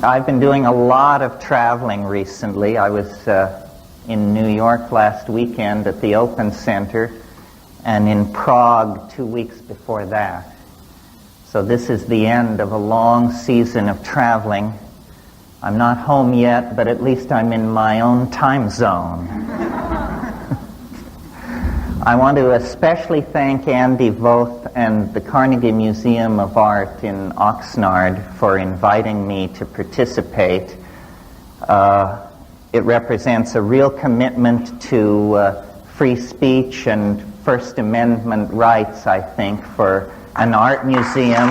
I've been doing a lot of traveling recently. I was in New York last weekend at the Open Center and in Prague 2 weeks before that. So this is the end of a long season of traveling. I'm not home yet, but at least I'm in my own time zone. I want to especially thank Andy Voth and the Carnegie Museum of Art in Oxnard for inviting me to participate. It represents a real commitment to free speech and First Amendment rights, I think, for an art museum.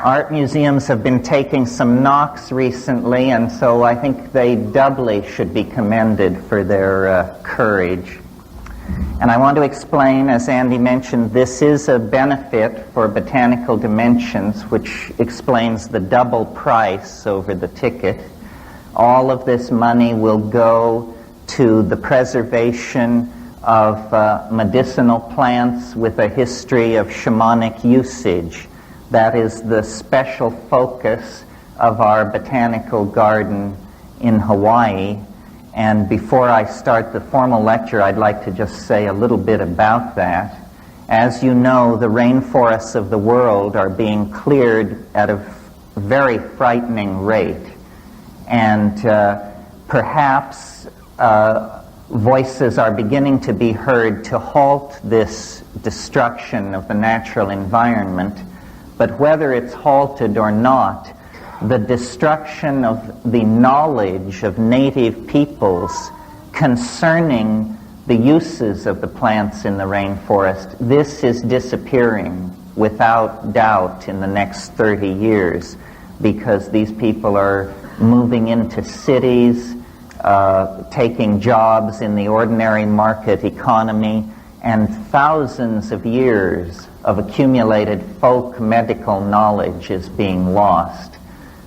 Art museums have been taking some knocks recently, and so I think they doubly should be commended for their courage. And I want to explain, as Andy mentioned, this is a benefit for Botanical Dimensions, which explains the double price over the ticket. All of this money will go to the preservation of medicinal plants with a history of shamanic usage. That is the special focus of our botanical garden in Hawaii. And before I start the formal lecture, I'd like to just say a little bit about that. As you know, the rainforests of the world are being cleared at a very frightening rate. And perhaps voices are beginning to be heard to halt this destruction of the natural environment. But whether it's halted or not, the destruction of the knowledge of native peoples concerning the uses of the plants in the rainforest, this is disappearing without doubt in the next 30 years because these people are moving into cities, taking jobs in the ordinary market economy, and thousands of years of accumulated folk medical knowledge is being lost.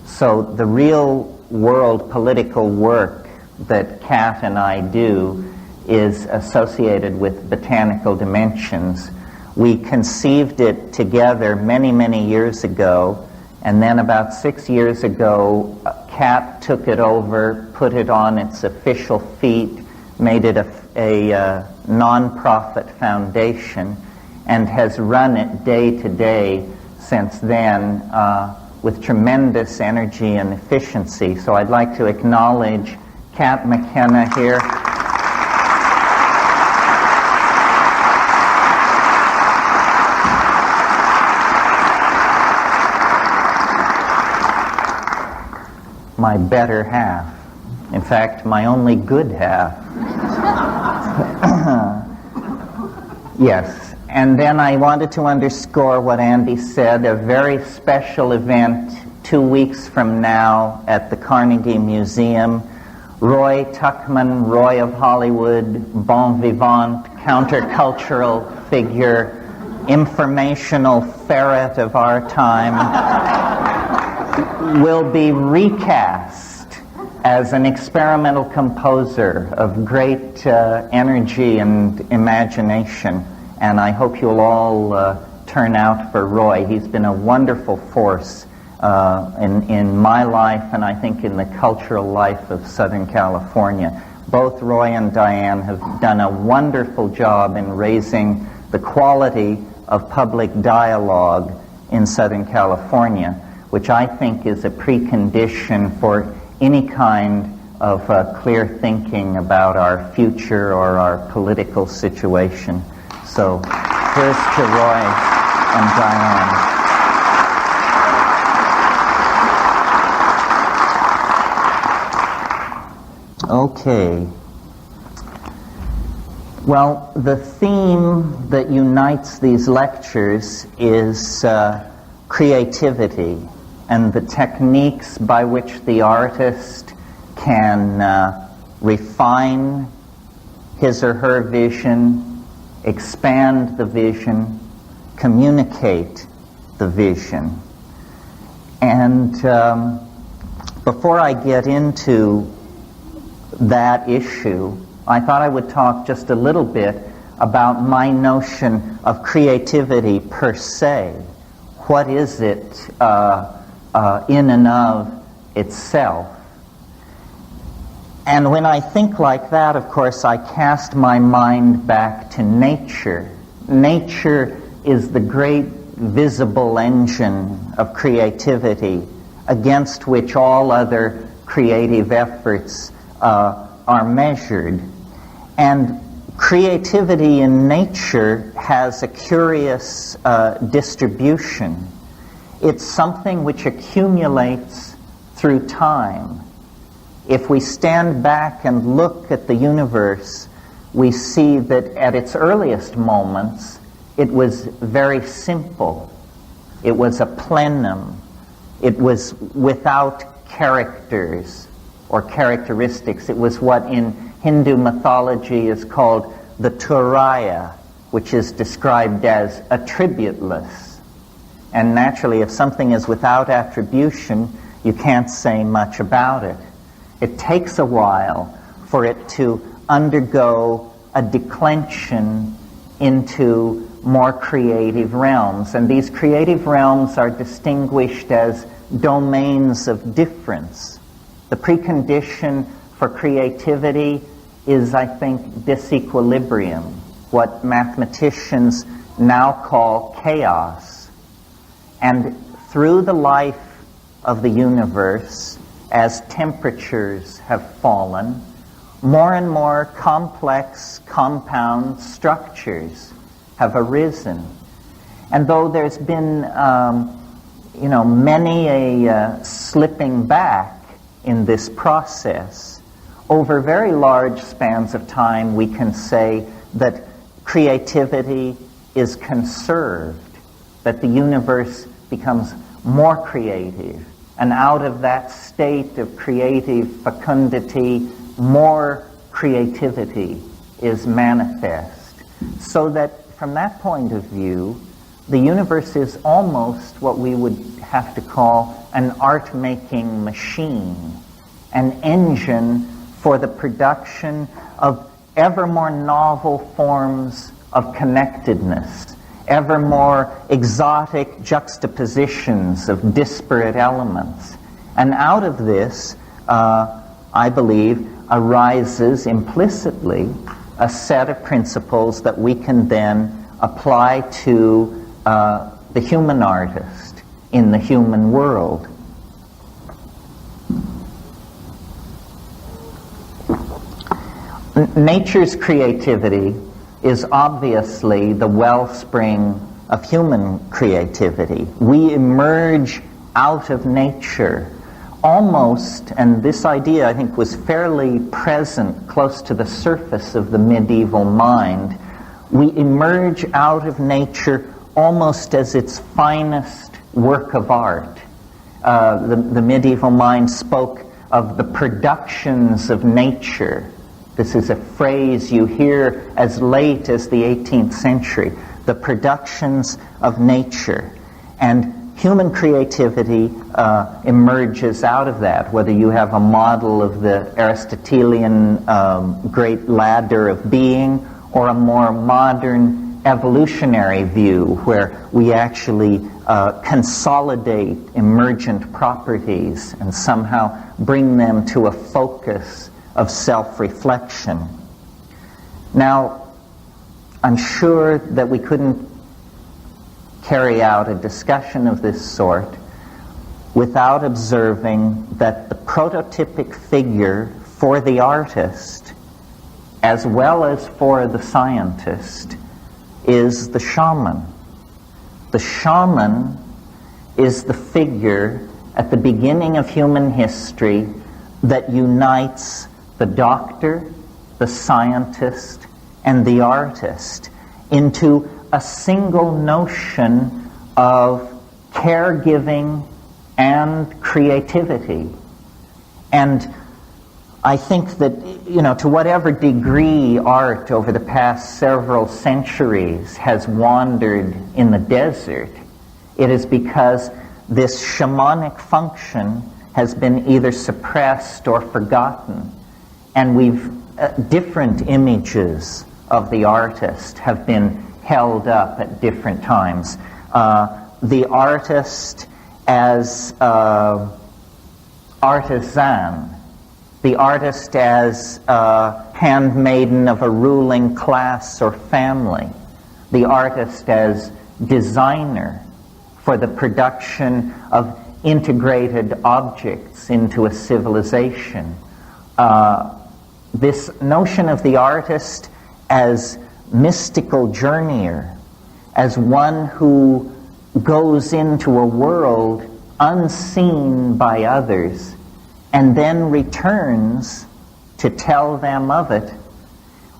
So the real world political work that Kat and I do is associated with Botanical Dimensions. We conceived it together many, many years ago, and then about 6 years ago, Kat took it over, put it on its official feet, made it a non-profit foundation, and has run it day to day since then with tremendous energy and efficiency. So I'd like to acknowledge Terence McKenna here. My better half. In fact, my only good half. Yes. And then I wanted to underscore what Andy said, a very special event 2 weeks from now at the Carnegie Museum. Roy Tuckman, Roy of Hollywood, bon vivant, countercultural figure, informational ferret of our time, will be recast as an experimental composer of great energy and imagination. And I hope you'll all turn out for Roy. He's been a wonderful force in my life and I think in the cultural life of Southern California. Both Roy and Diane have done a wonderful job in raising the quality of public dialogue in Southern California, which I think is a precondition for any kind of clear thinking about our future or our political situation. So here's to Roy and Diane. Okay. Well, the theme that unites these lectures is creativity and the techniques by which the artist can refine his or her vision, expand the vision, communicate the vision. And before I get into that issue, I thought I would talk just a little bit about my notion of creativity per se. What is it in and of itself? And when I think like that, of course, I cast my mind back to nature. Nature is the great visible engine of creativity against which all other creative efforts are measured. And creativity in nature has a curious distribution. It's something which accumulates through time. If we stand back and look at the universe, we see that at its earliest moments, it was very simple. It was a plenum. It was without characters or characteristics. It was what in Hindu mythology is called the Turaya, which is described as attributeless. And naturally, if something is without attribution, you can't say much about it. It takes a while for it to undergo a declension into more creative realms. And these creative realms are distinguished as domains of difference. The precondition for creativity is, I think, disequilibrium, what mathematicians now call chaos. And through the life of the universe, as temperatures have fallen, more and more complex compound structures have arisen. And though there's been many a slipping back in this process, over very large spans of time we can say that creativity is conserved, that the universe becomes more creative. And out of that state of creative fecundity, more creativity is manifest. So that from that point of view, the universe is almost what we would have to call an art-making machine, an engine for the production of ever more novel forms of connectedness, ever more exotic juxtapositions of disparate elements. And out of this, I believe, arises implicitly a set of principles that we can then apply to the human artist in the human world. Nature's creativity is obviously the wellspring of human creativity. We emerge out of nature almost, and this idea I think was fairly present close to the surface of the medieval mind, we emerge out of nature almost as its finest work of art. The medieval mind spoke of the productions of nature. This is a phrase you hear as late as the 18th century, the productions of nature. And human creativity emerges out of that, whether you have a model of the Aristotelian great ladder of being or a more modern evolutionary view where we actually consolidate emergent properties and somehow bring them to a focus of self-reflection. Now, I'm sure that we couldn't carry out a discussion of this sort without observing that the prototypic figure for the artist, as well as for the scientist, is the shaman. The shaman is the figure at the beginning of human history that unites the doctor, the scientist, and the artist into a single notion of caregiving and creativity. And I think that, to whatever degree art over the past several centuries has wandered in the desert, it is because this shamanic function has been either suppressed or forgotten. And we've different images of the artist have been held up at different times. The artist as artisan, the artist as handmaiden of a ruling class or family, the artist as designer for the production of integrated objects into a civilization. This notion of the artist as mystical journeyer, as one who goes into a world unseen by others and then returns to tell them of it,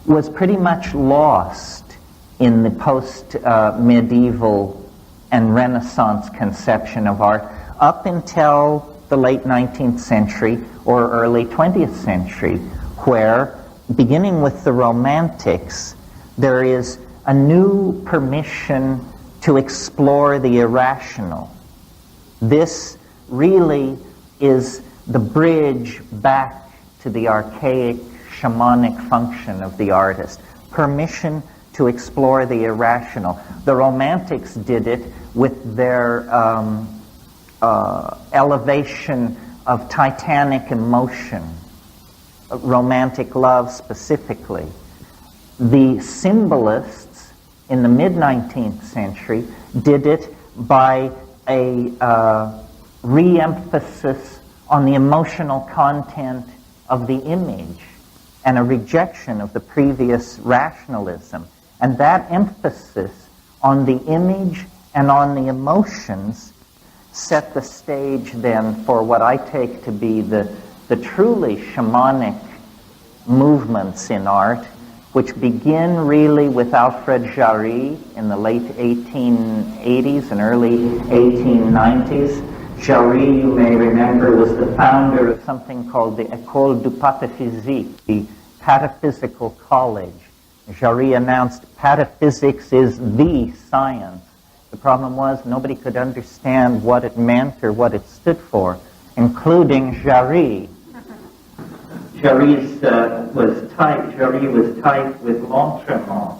was pretty much lost in the post-medieval and Renaissance conception of art up until the late 19th century or early 20th century, where, beginning with the Romantics, there is a new permission to explore the irrational. This really is the bridge back to the archaic shamanic function of the artist. Permission to explore the irrational. The Romantics did it with their elevation of titanic emotion, romantic love specifically. The symbolists in the mid-19th century did it by a re-emphasis on the emotional content of the image and a rejection of the previous rationalism. And that emphasis on the image and on the emotions set the stage then for what I take to be the truly shamanic movements in art, which begin really with Alfred Jarry in the late 1880s and early 1890s. Jarry, you may remember, was the founder of something called the École du Pataphysique, the Pataphysical College. Jarry announced pataphysics is the science. The problem was nobody could understand what it meant or what it stood for, including Jarry. Jarry was tight with L'Entremont,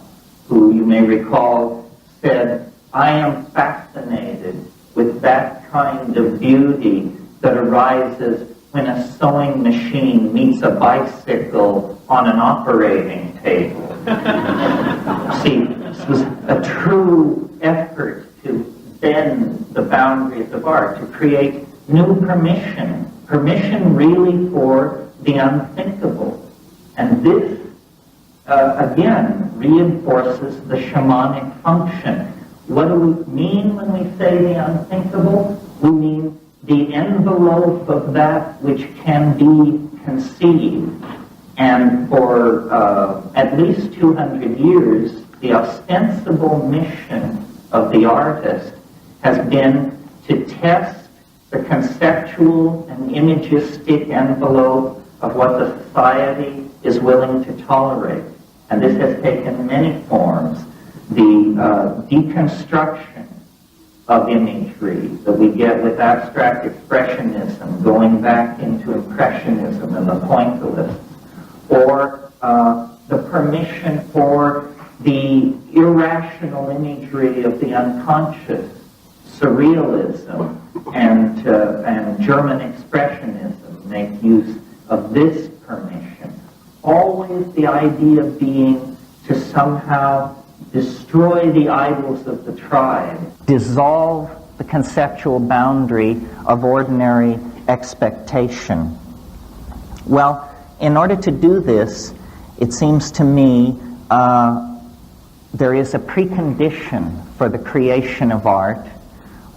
who you may recall said, "I am fascinated with that kind of beauty that arises when a sewing machine meets a bicycle on an operating table." See, this was a true effort to bend the boundaries of art, to create new permission really for the unthinkable. And this, again, reinforces the shamanic function. What do we mean when we say the unthinkable? We mean the envelope of that which can be conceived. And for at least 200 years, the ostensible mission of the artist has been to test the conceptual and imagistic envelope of what the society is willing to tolerate. And this has taken many forms. The deconstruction of imagery that we get with abstract expressionism, going back into impressionism and the pointillists, or the permission for the irrational imagery of the unconscious, surrealism, and German expressionism make use of this permission. Always the idea being to somehow destroy the idols of the tribe, dissolve the conceptual boundary of ordinary expectation. Well, in order to do this, it seems to me there is a precondition for the creation of art,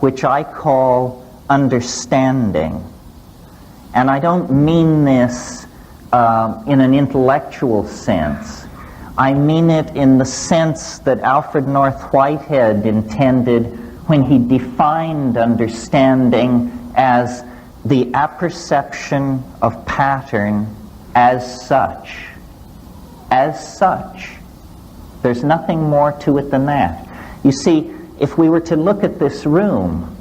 which I call understanding. And I don't mean this in an intellectual sense. I mean it in the sense that Alfred North Whitehead intended when he defined understanding as the apperception of pattern as such. As such. There's nothing more to it than that. You see, if we were to look at this room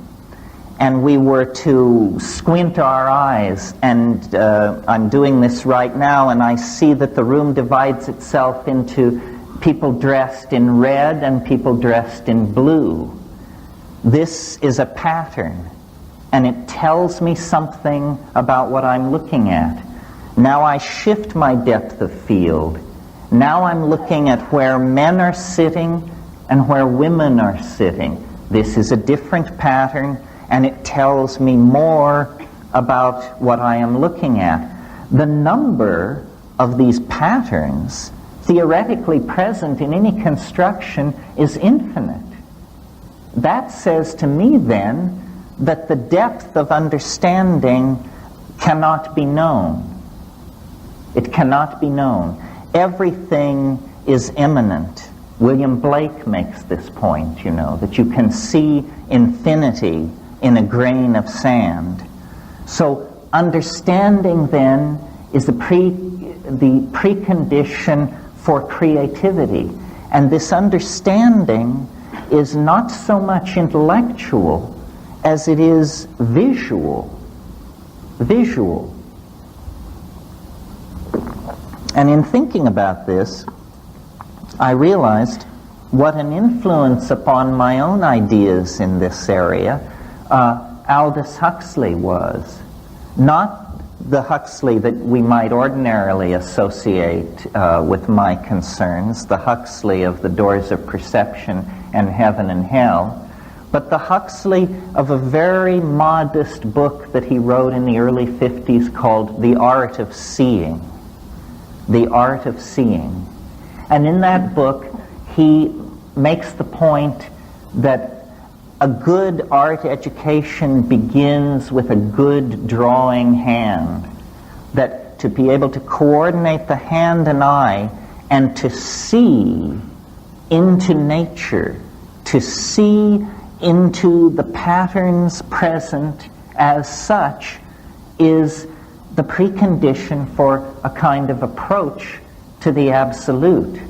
and we were to squint our eyes, and I'm doing this right now, and I see that the room divides itself into people dressed in red and people dressed in blue. This is a pattern, and it tells me something about what I'm looking at. Now I shift my depth of field. Now I'm looking at where men are sitting and where women are sitting. This is a different pattern, and it tells me more about what I am looking at. The number of these patterns theoretically present in any construction is infinite. That says to me then that the depth of understanding cannot be known. It cannot be known. Everything is immanent. William Blake makes this point, that you can see infinity in a grain of sand. So understanding then is the precondition for creativity. And this understanding is not so much intellectual as it is visual. Visual. And in thinking about this, I realized what an influence upon my own ideas in this area Aldous Huxley was. Not the Huxley that we might ordinarily associate with my concerns, the Huxley of The Doors of Perception and Heaven and Hell, but the Huxley of a very modest book that he wrote in the early 50s called The Art of Seeing. The Art of Seeing. And in that book, he makes the point that a good art education begins with a good drawing hand. That to be able to coordinate the hand and eye and to see into nature, to see into the patterns present as such, is the precondition for a kind of approach to the absolute.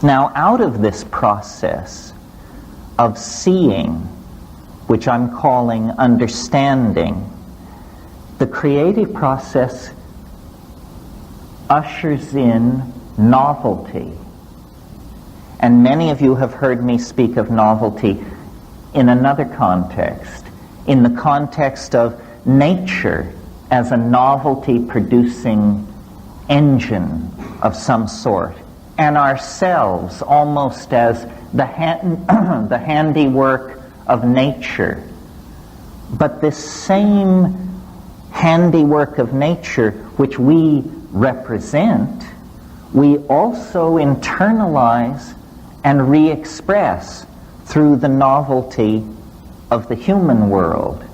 Now, out of this process of seeing, which I'm calling understanding, the creative process ushers in novelty. And many of you have heard me speak of novelty in another context, in the context of nature as a novelty-producing engine of some sort, and ourselves almost as the handiwork of nature. But this same handiwork of nature which we represent, we also internalize and re-express through the novelty of the human world.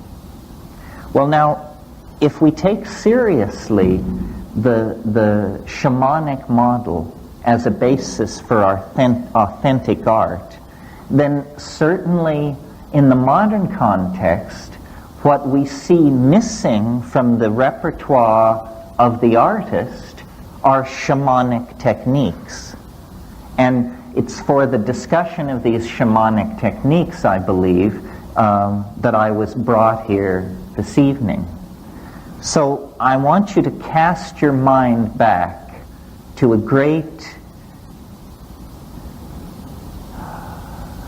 Well, now, if we take seriously the shamanic model as a basis for our authentic art, then certainly in the modern context, what we see missing from the repertoire of the artist are shamanic techniques. And it's for the discussion of these shamanic techniques, I believe, that I was brought here this evening. So I want you to cast your mind back to a great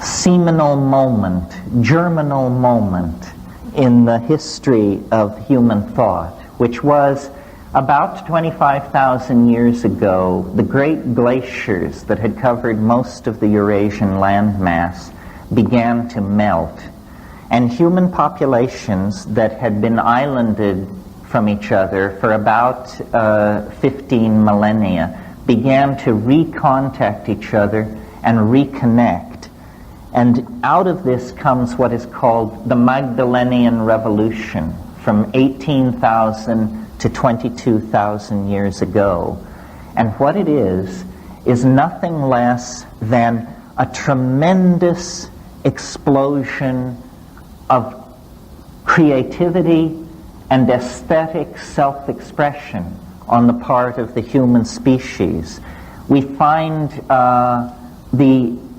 seminal moment, germinal moment in the history of human thought, which was about 25,000 years ago. The great glaciers that had covered most of the Eurasian landmass began to melt, and human populations that had been islanded from each other for about 15 millennia began to recontact each other and reconnect. And out of this comes what is called the Magdalenian Revolution from 18,000 to 22,000 years ago. And what it is nothing less than a tremendous explosion of creativity and aesthetic self-expression on the part of the human species. We find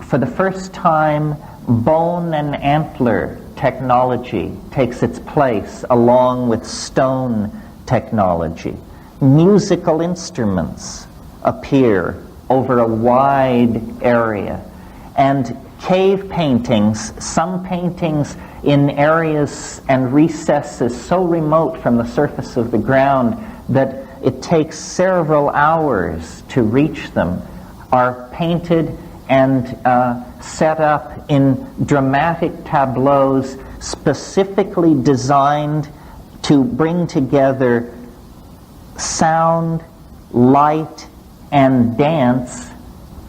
for the first time, bone and antler technology takes its place along with stone technology. Musical instruments appear over a wide area. And cave paintings, some paintings in areas and recesses so remote from the surface of the ground that it takes several hours to reach them, are painted and set up in dramatic tableaus specifically designed to bring together sound, light, and dance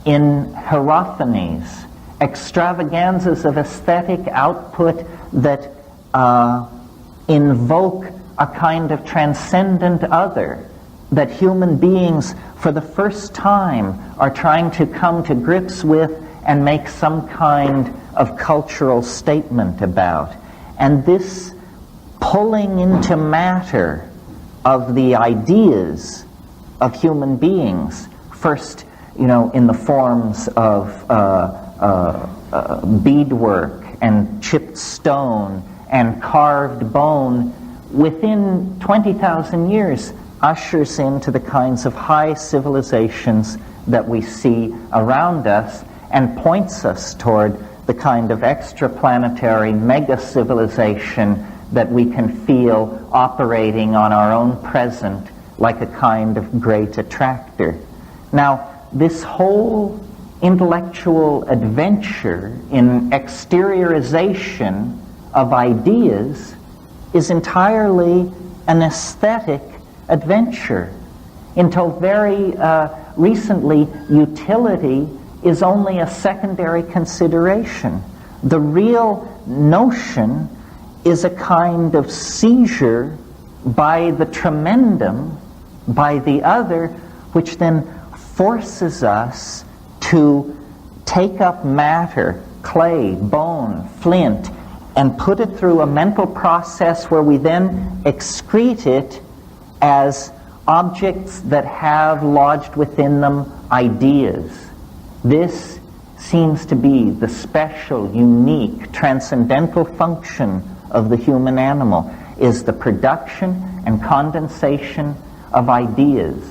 in hierophanies, extravaganzas of aesthetic output that invoke a kind of transcendent other that human beings for the first time are trying to come to grips with and make some kind of cultural statement about. And this pulling into matter of the ideas of human beings, first, in the forms of beadwork and chipped stone and carved bone, within 20,000 years ushers into the kinds of high civilizations that we see around us and points us toward the kind of extraplanetary mega-civilization that we can feel operating on our own present like a kind of great attractor. Now, this whole intellectual adventure in exteriorization of ideas is entirely an aesthetic adventure. Until very recently, utility is only a secondary consideration. The real notion is a kind of seizure by the tremendum, by the other, which then forces us to take up matter, clay, bone, flint, and put it through a mental process where we then excrete it as objects that have lodged within them ideas. This seems to be the special, unique, transcendental function of the human animal, is the production and condensation of ideas.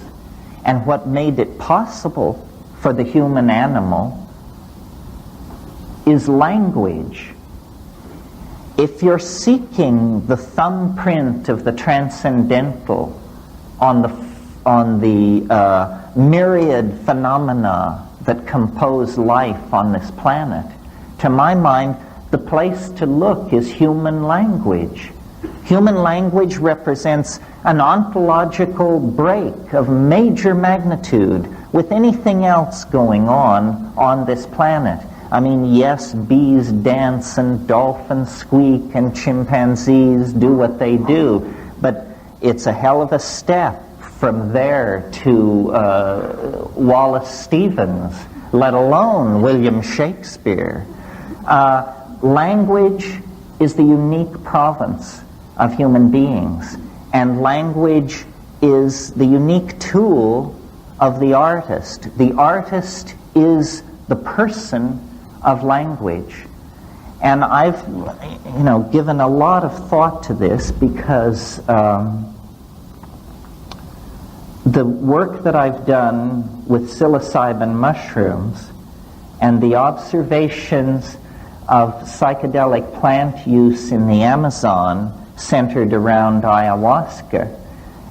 And what made it possible for the human animal is language. If you're seeking the thumbprint of the transcendental on the myriad phenomena that compose life on this planet, to my mind, the place to look is human language. Human language represents an ontological break of major magnitude with anything else going on this planet. I mean, yes, bees dance and dolphins squeak and chimpanzees do what they do, but it's a hell of a step from there to Wallace Stevens, let alone William Shakespeare. Language is the unique province of human beings, and language is the unique tool of the artist. The artist is the person of language. And I've, given a lot of thought to this because the work that I've done with psilocybin mushrooms and the observations of psychedelic plant use in the Amazon centered around ayahuasca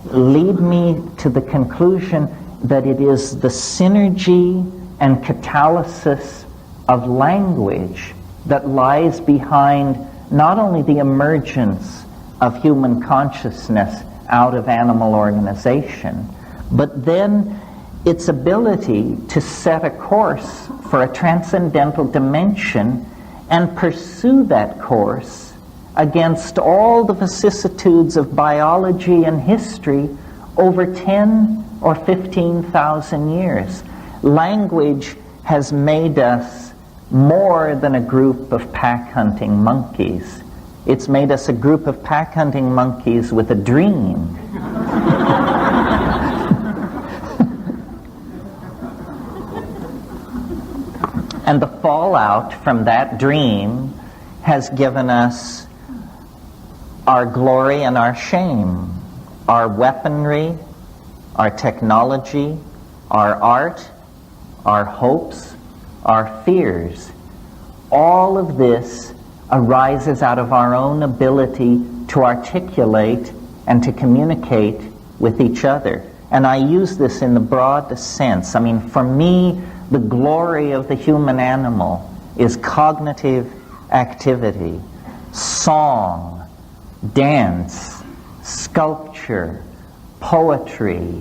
lead me to the conclusion that it is the synergy and catalysis of language that lies behind not only the emergence of human consciousness out of animal organization, but then its ability to set a course for a transcendental dimension and pursue that course against all the vicissitudes of biology and history over 10 or 15,000 years. Language has made us more than a group of pack-hunting monkeys. It's made us a group of pack-hunting monkeys with a dream. And the fallout from that dream has given us our glory and our shame, our weaponry, our technology, our art, our hopes, our fears. All of this arises out of our own ability to articulate and to communicate with each other. And I use this in the broadest sense. I mean, for me, the glory of the human animal is cognitive activity, song, dance, sculpture, poetry,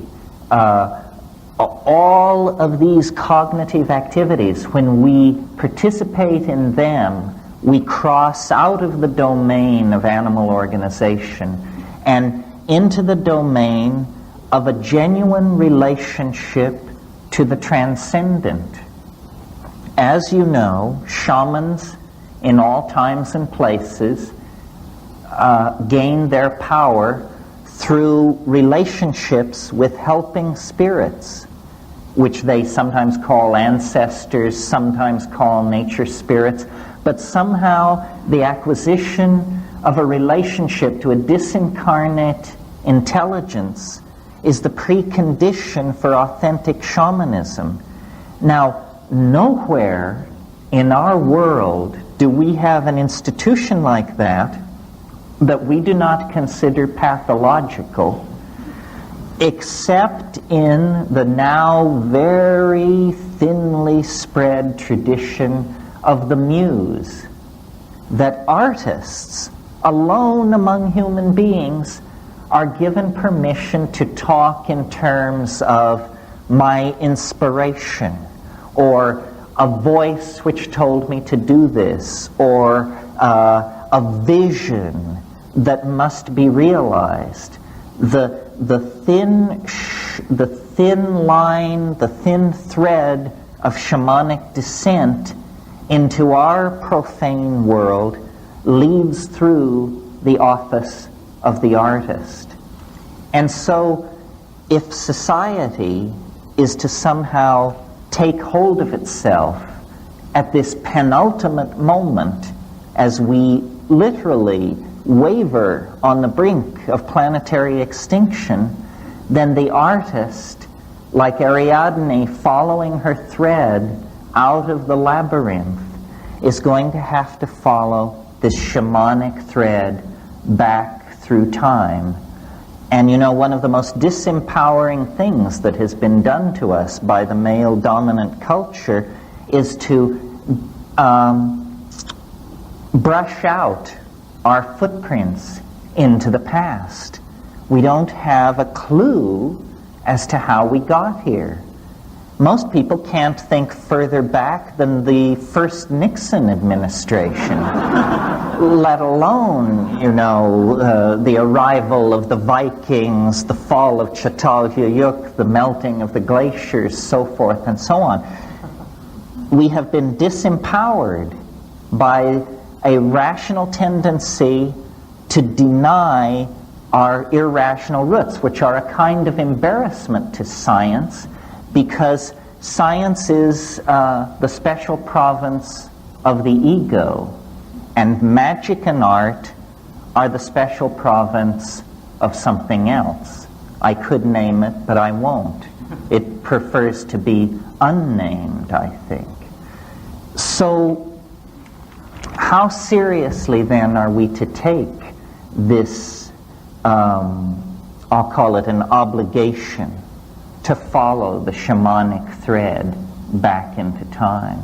all of these cognitive activities. When we participate in them, we cross out of the domain of animal organization and into the domain of a genuine relationship to the transcendent. As you know, shamans in all times and places gain their power through relationships with helping spirits, which they sometimes call ancestors, sometimes call nature spirits, but somehow the acquisition of a relationship to a disincarnate intelligence is the precondition for authentic shamanism. Now, nowhere in our world do we have an institution like that we do not consider pathological, except in the now very thinly spread tradition of the muse, that artists alone among human beings are given permission to talk in terms of my inspiration, or a voice which told me to do this, or a vision that must be realized. The thin line, the thin thread of shamanic descent into our profane world leads through the office of the artist. And so, if society is to somehow take hold of itself at this penultimate moment, as we literally waver on the brink of planetary extinction, then the artist, like Ariadne following her thread out of the labyrinth, is going to have to follow this shamanic thread back through time. And you know, one of the most disempowering things that has been done to us by the male-dominant culture is to brush out our footprints into the past. We don't have a clue as to how we got here. Most people can't think further back than the first Nixon administration, let alone, you know, the arrival of the Vikings, the fall of Çatalhöyük, the melting of the glaciers, so forth and so on. We have been disempowered by a rational tendency to deny our irrational roots, which are a kind of embarrassment to science, because science is the special province of the ego, and magic and art are the special province of something else. I could name it, but I won't. It prefers to be unnamed, I think. So, how seriously then are we to take this, I'll call it an obligation, to follow the shamanic thread back into time?